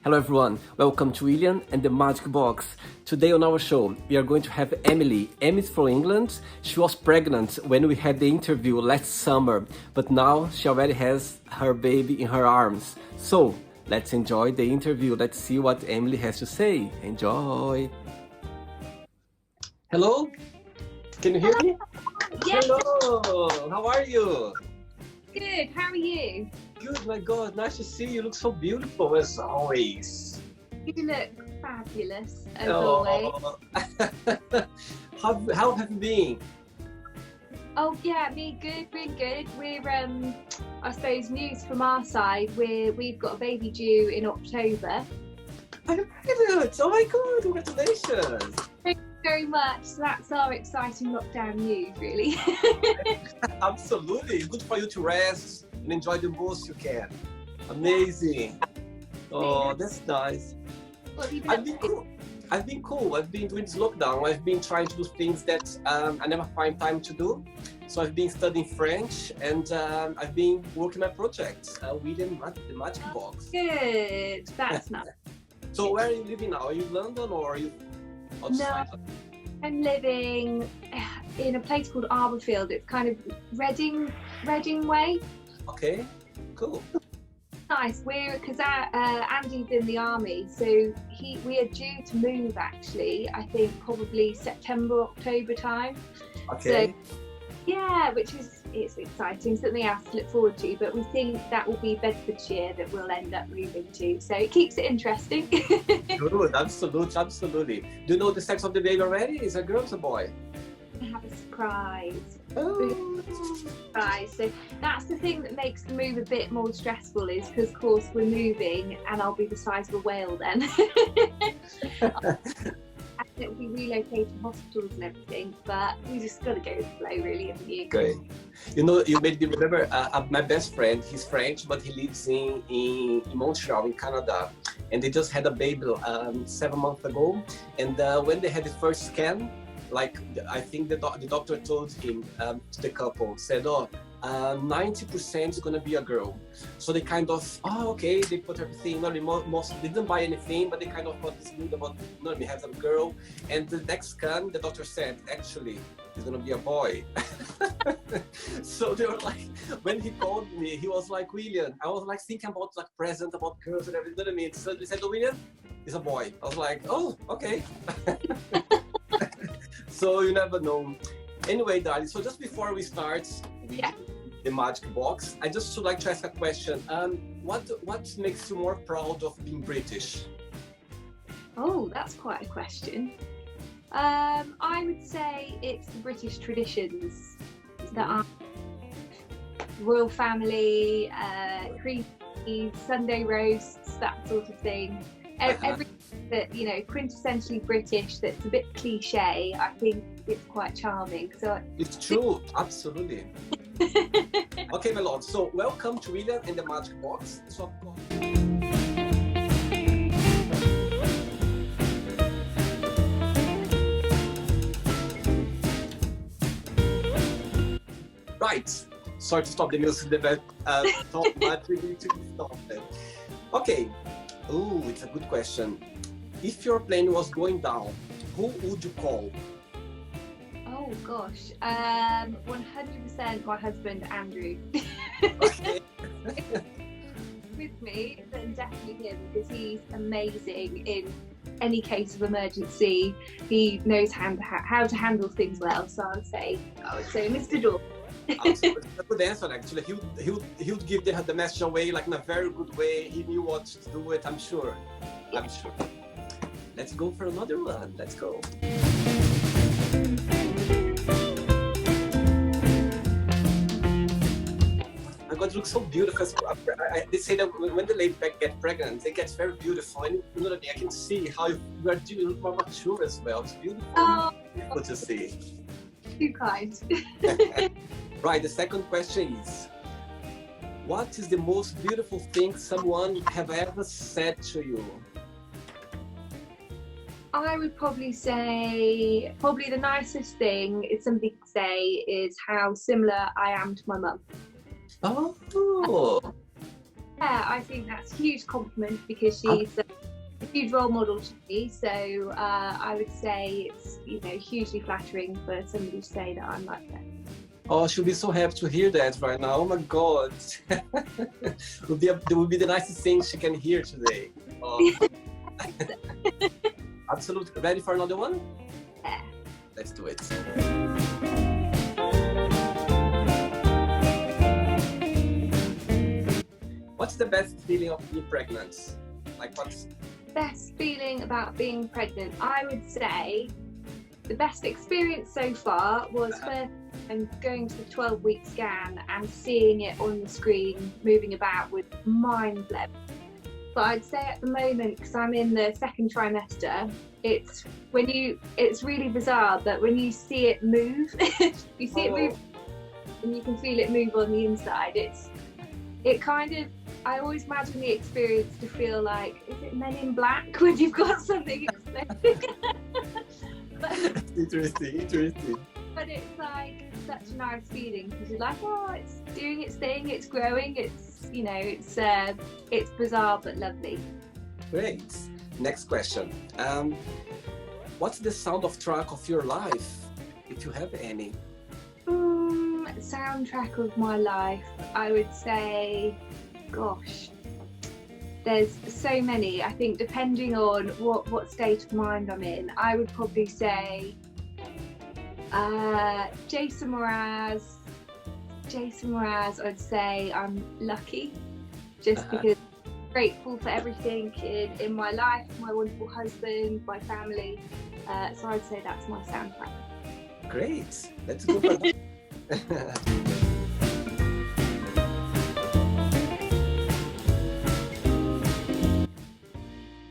Hello everyone, welcome to William and the Magic Box. Today on our show, we are going to have Emily. Emily's from England. She was pregnant when we had the interview last summer, but now she already has her baby in her arms. So, let's enjoy the interview. Let's see what Emily has to say. Enjoy! Hello? Can you hear me? Yes. Hello! How are you? Good, how are you? Good, my God, nice to see you. You look so beautiful as always. You look fabulous, as always. How have you been? Oh yeah, me good, really good. We're, I suppose, news from our side, we've got a baby due in October. I'm pregnant! Oh my God, congratulations! Thank you very much. So that's our exciting lockdown news, really. Absolutely, it's good for you to rest and enjoy the most you can. Amazing. Oh, that's nice. What have you I've been been cool. I've been doing this lockdown. I've been trying to do things that I never find time to do. So I've been studying French and I've been working my project, William the Magic Box. Good, that's nice. So where are you living now? Are you in London or are you outside? No, I'm living in a place called Arborfield. It's kind of Reading way. Okay, cool. Nice. Because Andy's in the army, so we are due to move actually. I think probably September, October time. Okay. So, yeah, it's exciting, something else to look forward to. But we think that will be Bedfordshire that we'll end up moving to. So it keeps it interesting. Good, absolutely. Do you know the sex of the baby already? Is it a girl or a boy? I have a surprise. Oh. Surprise. So that's the thing that makes the move a bit more stressful, is because of course we're moving and I'll be the size of a whale then. And it'll be relocating hospitals and everything, but we just got to go with the flow, really, haven't you? Great. You know, you made me remember my best friend. He's French, but he lives in Montreal, in Canada. And they just had a baby 7 months ago. And when they had the first scan, like I think the doctor told him, to the couple, said, 90% is gonna be a girl. So they kind of, okay, they put everything, most they didn't buy anything, but they kind of got this mood about, we have a girl. And the next scan, the doctor said, actually, it's gonna be a boy. So they were like, when he called me, he was like, William, I was like thinking about like present, about girls and everything, you know what I mean? So they said, William, it's a boy. I was like, oh, okay. So you never know. Anyway, darling, so just before we start the Magic Box, I just would like to ask a question. What makes you more proud of being British? Oh, that's quite a question. I would say it's the British traditions that are royal family, creepy Sunday roasts, that sort of thing. Everything that, quintessentially British, that's a bit cliche, I think it's quite charming. So it's true, absolutely. Okay, my lord, so welcome to William and the Magic Box. So, right, sorry to stop the music, stop magic to stop it. Okay. Oh, it's a good question. If your plane was going down, who would you call? Oh gosh, 100% my husband Andrew. Okay. With me, then definitely him, because he's amazing in any case of emergency. He knows how to handle things well. So I would say Mr. Daw. Absolutely. That's a good answer, actually. He would give the message away like in a very good way. He knew what to do it, I'm sure. I'm sure. Let's go for another one. Let's go. My God, it looks so beautiful. They say that when the lady gets pregnant, it gets very beautiful. And you know what I mean? I can see how you are doing, look more mature as well. It's beautiful. Oh, Beautiful to see. too kind. Right, the second question is, what is the most beautiful thing someone have ever said to you? I would probably say, the nicest thing is somebody could say is how similar I am to my mum. Oh, Yeah, I think that's a huge compliment because she's a huge role model to me. So I would say it's hugely flattering for somebody to say that I'm like that. Oh, she'll be so happy to hear that right now. Oh my God. It would be the nicest thing she can hear today. Oh. Absolutely. Ready for another one? Yeah. Let's do it. What's the best feeling of being pregnant? Like what's Best feeling about being pregnant? I would say the best experience so far was first going to the 12-week scan and seeing it on the screen moving about was mind-blowing. But I'd say at the moment, because I'm in the second trimester, it's really bizarre that when you see it move, you see it move and you can feel it move on the inside. I always imagine the experience to feel like, is it Men in Black when you've got something exploding? Interesting. But it's like such a nice feeling because you're like, oh, it's doing its thing, it's growing, it's bizarre but lovely. Great. Next question. What's the soundtrack of your life, if you have any? Soundtrack of my life, I would say, gosh, there's so many. I think depending on what state of mind I'm in, I would probably say Jason Mraz, I'd say I'm lucky just because I'm grateful for everything in my life, my wonderful husband, my family. So I'd say that's my soundtrack. Great. Let's go for that.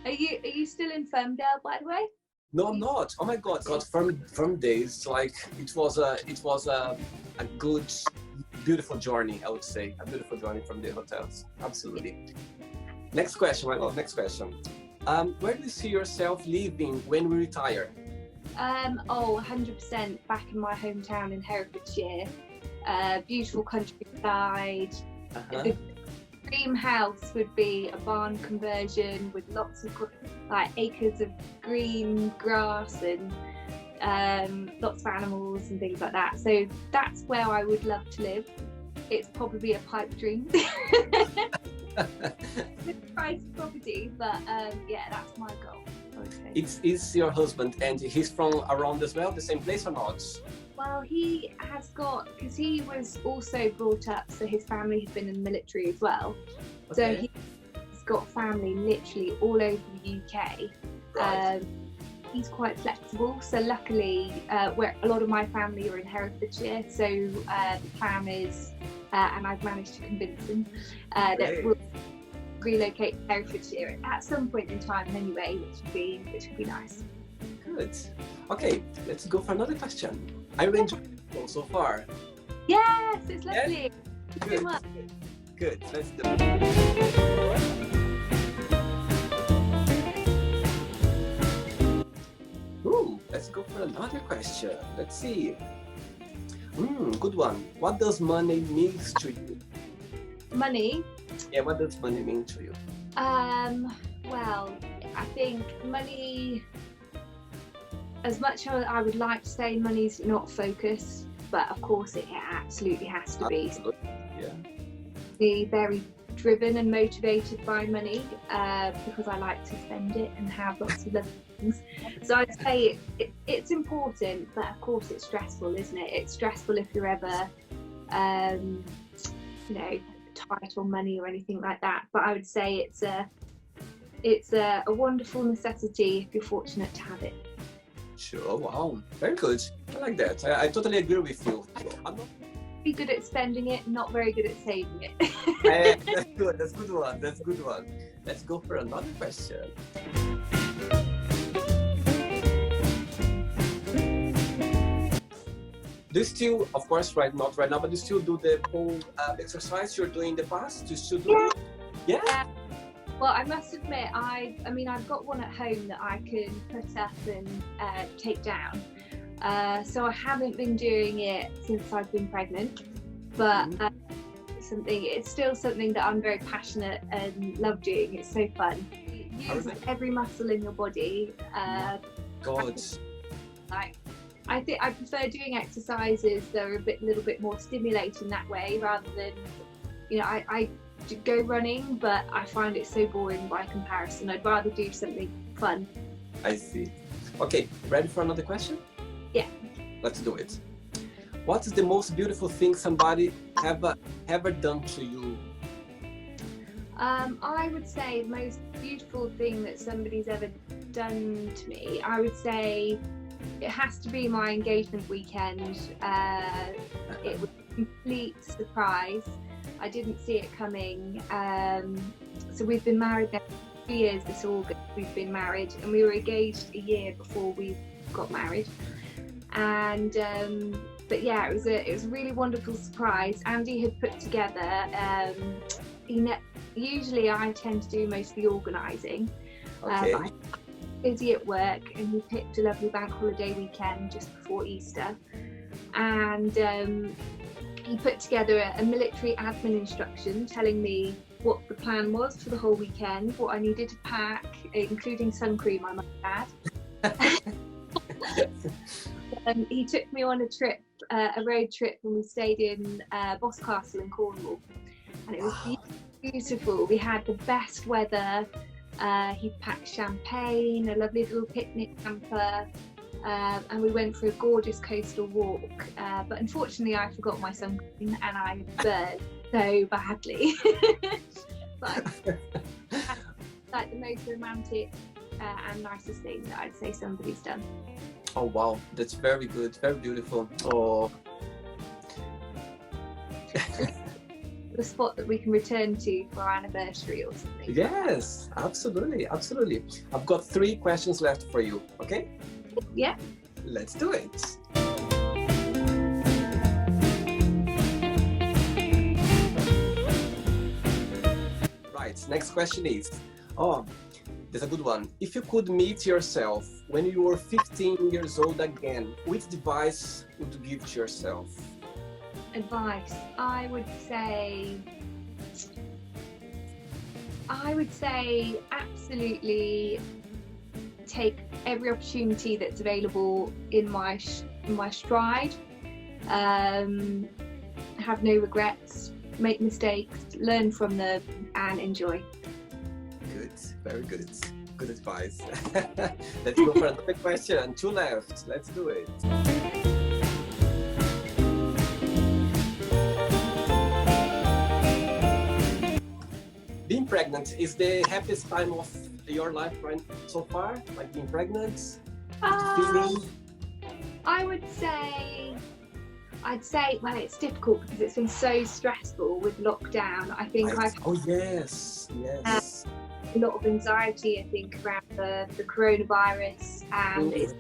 Are you still in Ferndale, by the way? No, I'm not. Oh my God, from days. Like it was a good, beautiful journey. I would say a beautiful journey from the hotels. Absolutely. Next question, my love. Next question. Where do you see yourself living when we retire? 100% back in my hometown in Herefordshire. Beautiful countryside. The dream house would be a barn conversion with lots of acres of green grass and lots of animals and things like that. So that's where I would love to live. It's probably a pipe dream. Price property, but yeah, that's my goal. Okay. Is your husband and he's from around as well, the same place or not? Well, he has because he was also brought up, so his family has been in the military as well. Okay. So he's got family literally all over the UK. Right. He's quite flexible, so luckily where a lot of my family are in Herefordshire, so the plan is, and I've managed to convince him that we'll relocate to Herefordshire at some point in time anyway, which would be nice. Good. Okay, let's go for another question. I really enjoyed it so far. Yes, it's lovely. Good. Thank you so much. Good. Let's do it. Ooh, let's go for another question. Let's see. Good one. What does money mean to you? Money? Yeah, what does money mean to you? Well, I think money, as much as I would like to say money's not focus, but of course it absolutely has to be. Absolutely. Yeah. Be very driven and motivated by money because I like to spend it and have lots of other things. So I'd say it's important, but of course it's stressful, isn't it? It's stressful if you're ever, tight on money or anything like that. But I would say it's a wonderful necessity if you're fortunate to have it. Sure. Wow. Very good. I like that. I totally agree with you. I'm not Be good at spending it, not very good at saving it. That's good. That's good one. That's good one. Let's go for another question. Do you still, of course, not right now, but do you still do the whole exercise you're doing in the past? Do you still do it? Yeah. Well, I must admit, I've got one at home that I can put up and take down. So I haven't been doing it since I've been pregnant, but something. It's still something that I'm very passionate and love doing. It's so fun. You use every muscle in your body. God. I think I prefer doing exercises that are little bit more stimulating that way, rather than, I go running, but I find it so boring by comparison. I'd rather do something fun. I see. Okay, ready for another question? Yeah. Let's do it. What is the most beautiful thing somebody ever done to you? I would say the most beautiful thing that somebody's ever done to me, I would say it has to be my engagement weekend. It was a complete surprise. I didn't see it coming. So we've been married now 2 years this August. We've been married, and we were engaged a year before we got married. And but yeah, it was a really wonderful surprise. Andy had put together. Usually I tend to do most of the organising. Okay. I'm busy at work, and he picked a lovely bank holiday weekend just before Easter, and he put together a military admin instruction telling me what the plan was for the whole weekend, what I needed to pack, including sun cream, I must add. He took me on a trip, a road trip, and we stayed in Boscastle in Cornwall, and it was beautiful. We had the best weather. He packed champagne, a lovely little picnic hamper, and we went for a gorgeous coastal walk. But unfortunately, I forgot my sun cream, and I burned so badly. But like the most romantic and nicest thing that I'd say somebody's done. Oh wow, that's very good, very beautiful. Oh. The spot that we can return to for our anniversary or something. Yes, absolutely, absolutely. I've got 3 questions left for you, okay? Yeah. Let's do it. Right, next question is, there's a good one. If you could meet yourself when you were 15 years old again, which advice would you give to yourself? Advice, I would say absolutely take every opportunity that's available in my stride. Have no regrets, make mistakes, learn from them, and enjoy. Good, very good. Good advice. Let's go for another question. 2 left. Let's do it. Being pregnant is the happiest time of your life right so far? Like being pregnant? I'd say, well, it's difficult because it's been so stressful with lockdown. I think Oh yes. A lot of anxiety, I think, around the coronavirus, and it's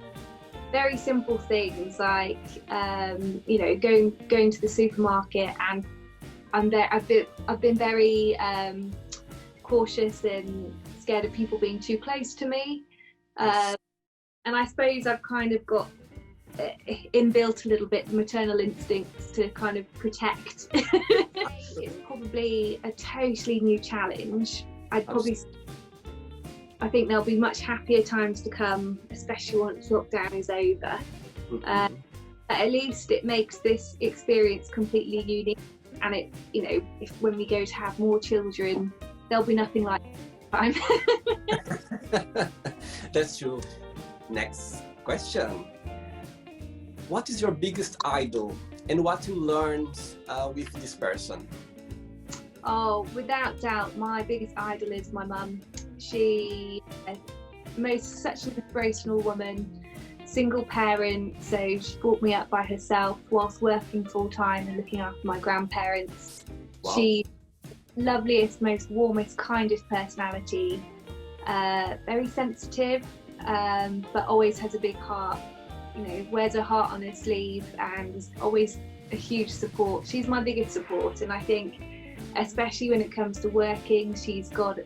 very simple things like going to the supermarket, and I've been very cautious and scared of people being too close to me, and I suppose I've kind of got inbuilt a little bit the maternal instincts to kind of protect. It's probably a totally new challenge. I think there'll be much happier times to come, especially once lockdown is over. But at least it makes this experience completely unique, and when we go to have more children, there'll be nothing like time. That's true. Next question. What is your biggest idol, and what you learned with this person? Oh, without doubt, my biggest idol is my mum. She such an inspirational woman, single parent, so she brought me up by herself whilst working full time and looking after my grandparents. Wow. She's the loveliest, most warmest, kindest personality, very sensitive, but always has a big heart. Wears her heart on her sleeve, and is always a huge support. She's my biggest support, and I think especially when it comes to working, she's got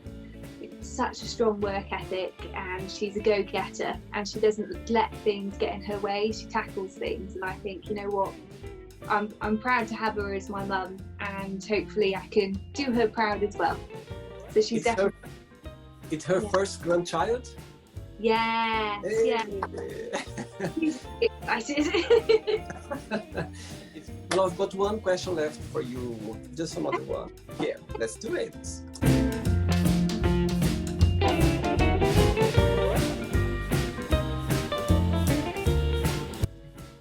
such a strong work ethic, and she's a go-getter, and she doesn't let things get in her way. She tackles things, and I think, you know what, I'm proud to have her as my mum, and hopefully I can do her proud as well. So she's definitely. It's her first grandchild? Yes, Hey. yeah. She's excited. Well, I've got one question left for you. Just another one. Yeah, let's do it.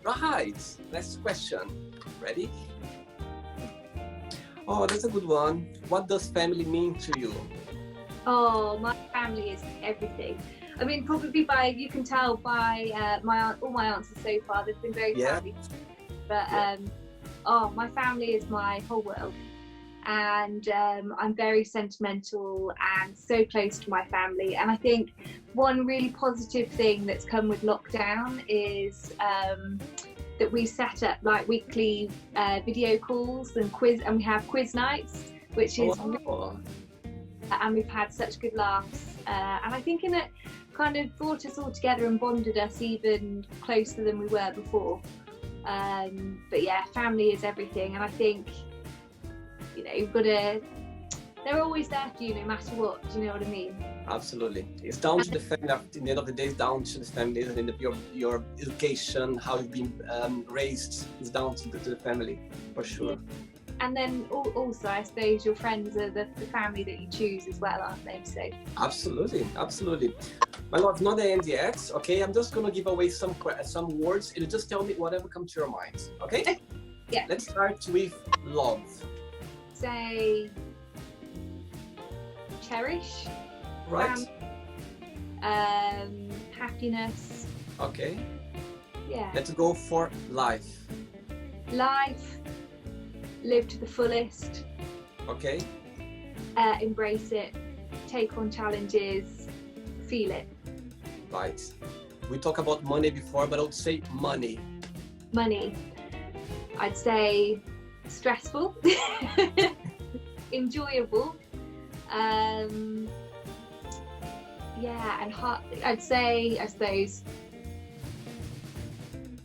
Right, next question. Ready? Oh, that's a good one. What does family mean to you? Oh, my family is everything. I mean, probably you can tell by all my answers so far, they've been very family. But my family is my whole world, and I'm very sentimental and so close to my family. And I think one really positive thing that's come with lockdown is that we set up like weekly video calls and we have quiz nights, which is and we've had such good laughs, and I think it kind of brought us all together and bonded us even closer than we were before. But yeah, family is everything, and I think, you know, they're always there for you no matter what. Do you know what I mean? Absolutely. It's down to the family. At the end of the day, it's down to the family, and your education, how you've been raised, is down to the family, for sure. And then also, I suppose your friends are the family that you choose as well, aren't they? So absolutely, absolutely. My love, not the end yet. Okay, I'm just gonna give away some words. You just tell me whatever comes to your mind. Okay? Yeah. Let's start with love. Say cherish. Right. Happiness. Okay. Yeah. Let's go for life. Life. Live to the fullest. Okay. Embrace it. Take on challenges. Feel it. Right. We talked about money before, but I would say money. Money. I'd say stressful. Enjoyable. Yeah, and hard. I'd say, I suppose,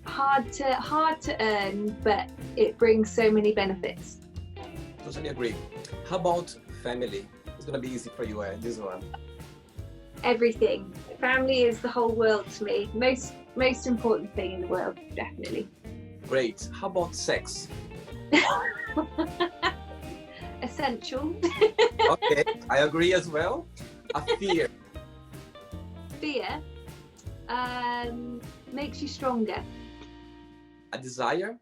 hard to earn, but it brings so many benefits. Totally agree. How about family? It's gonna be easy for you, this one. Everything. Family is the whole world to me. Most important thing in the world, definitely. Great. How about sex? Essential. Okay, I agree as well. A fear. Fear makes you stronger. A desire.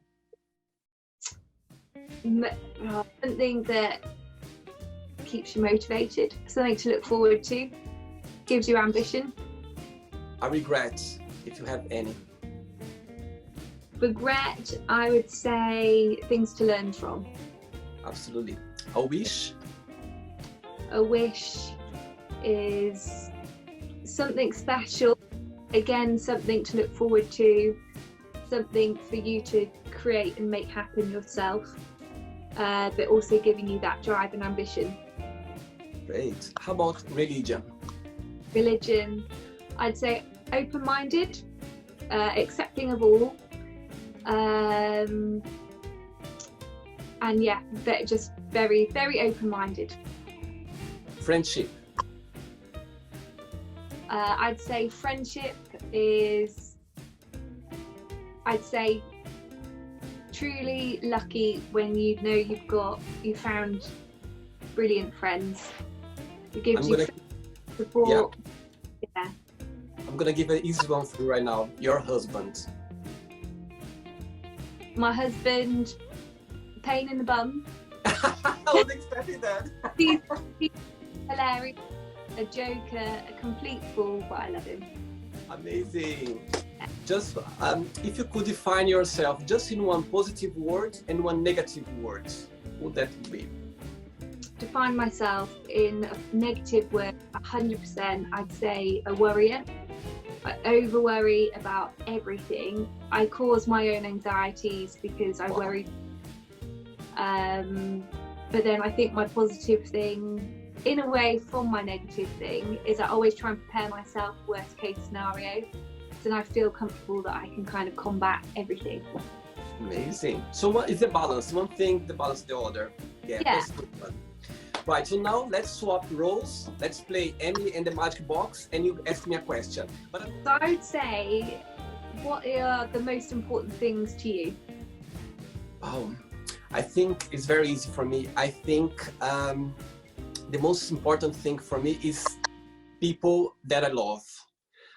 Something that keeps you motivated, something to look forward to, gives you ambition. A regret, if you have any. Regret, I would say things to learn from. Absolutely. A wish. A wish is something special, again, something to look forward to, something for you to create and make happen yourself, but also giving you that drive and ambition. Great. How about religion? Religion, I'd say open-minded, accepting of all, and yeah, just very, very open-minded. Friendship. I'd say friendship is, I'd say, truly lucky when you know you found brilliant friends. It gives you support. Yeah. I'm gonna give an easy one for you right now. Your husband. My husband, pain in the bum. I was expecting that. He's hilarious, a joker, a complete fool, but I love him. Amazing. Just if you could define yourself just in one positive word and one negative word, what would that be? Define myself in a negative word, 100%, I'd say a worrier. I over worry about everything. I cause my own anxieties because I worry. But then I think my positive thing, in a way from my negative thing, is I always try and prepare myself for worst case scenario. So then I feel comfortable that I can kind of combat everything. Amazing. So what is the balance? One thing, the balance the other. Yeah, Yeah. that's a good one. Right, so now let's swap roles. Let's play Emily and the Magic Box, and you ask me a question. But So I would say, what are the most important things to you? I think it's very easy for me. I think the most important thing for me is people that I love.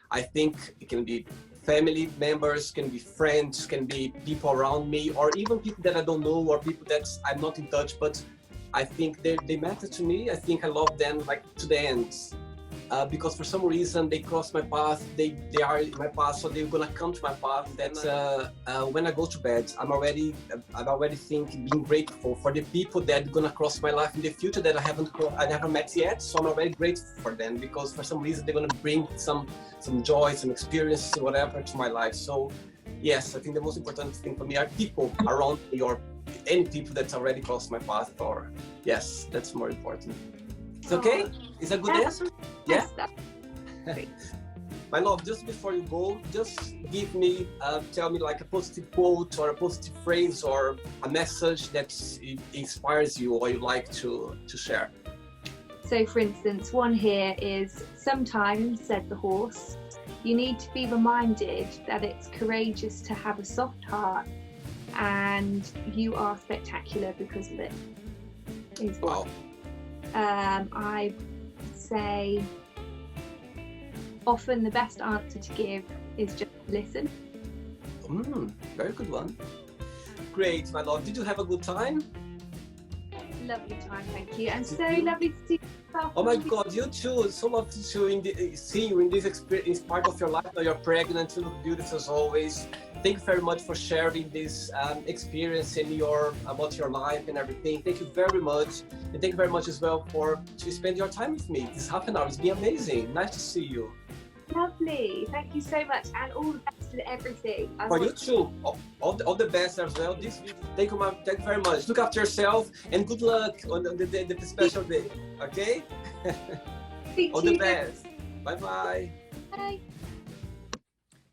I think it can be family members, can be friends, can be people around me, or even people that I don't know, or people that I'm not in touch, but I think they matter to me. I think I love them like to the end. Because for some reason they cross my path, they are in my path, so they're gonna come to my path. That when I go to bed, I'm already thinking, being grateful for the people that are gonna cross my life in the future that I never met yet. So I'm already grateful for them because for some reason they're gonna bring some joy, some experience, whatever to my life. So yes, I think the most important thing for me are people around me or any people that's already crossed my path. Or yes, that's more important. It's okay? Is that a good answer? Yeah? My love, just before you go, just give me, tell me like a positive quote or a positive phrase or a message that inspires you or you like to share. So for instance, one here is, sometimes, said the horse, you need to be reminded that it's courageous to have a soft heart and you are spectacular because of it. Is Wow. I say often the best answer to give is just listen. Very good one. Great, my love. Did you have a good time? Lovely time, thank you. And so lovely to see you. Oh my God, you too. It's so lovely to see you in this experience, part of your life. Now you're pregnant, you look beautiful as always. Thank you very much for sharing this experience and about your life and everything. Thank you very much. And thank you very much as well to spend your time with me. This half an hour has been amazing. Nice to see you. Lovely. Thank you so much. And all the best with everything. For you too. All the best as well. Thank you very much. Look after yourself and good luck on the special day. Okay? All the best. Bye-bye. Bye.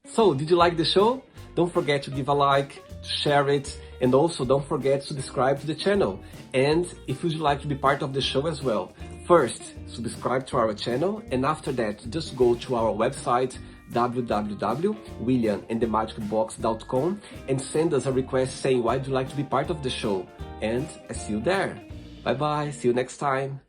So, did you like the show? Don't forget to give a like, to share it, and also don't forget to subscribe to the channel. And if you would like to be part of the show as well, first, subscribe to our channel, and after that, just go to our website, www.williamandthemagicbox.com, and send us a request saying why do you like to be part of the show. And I see you there. Bye-bye. See you next time.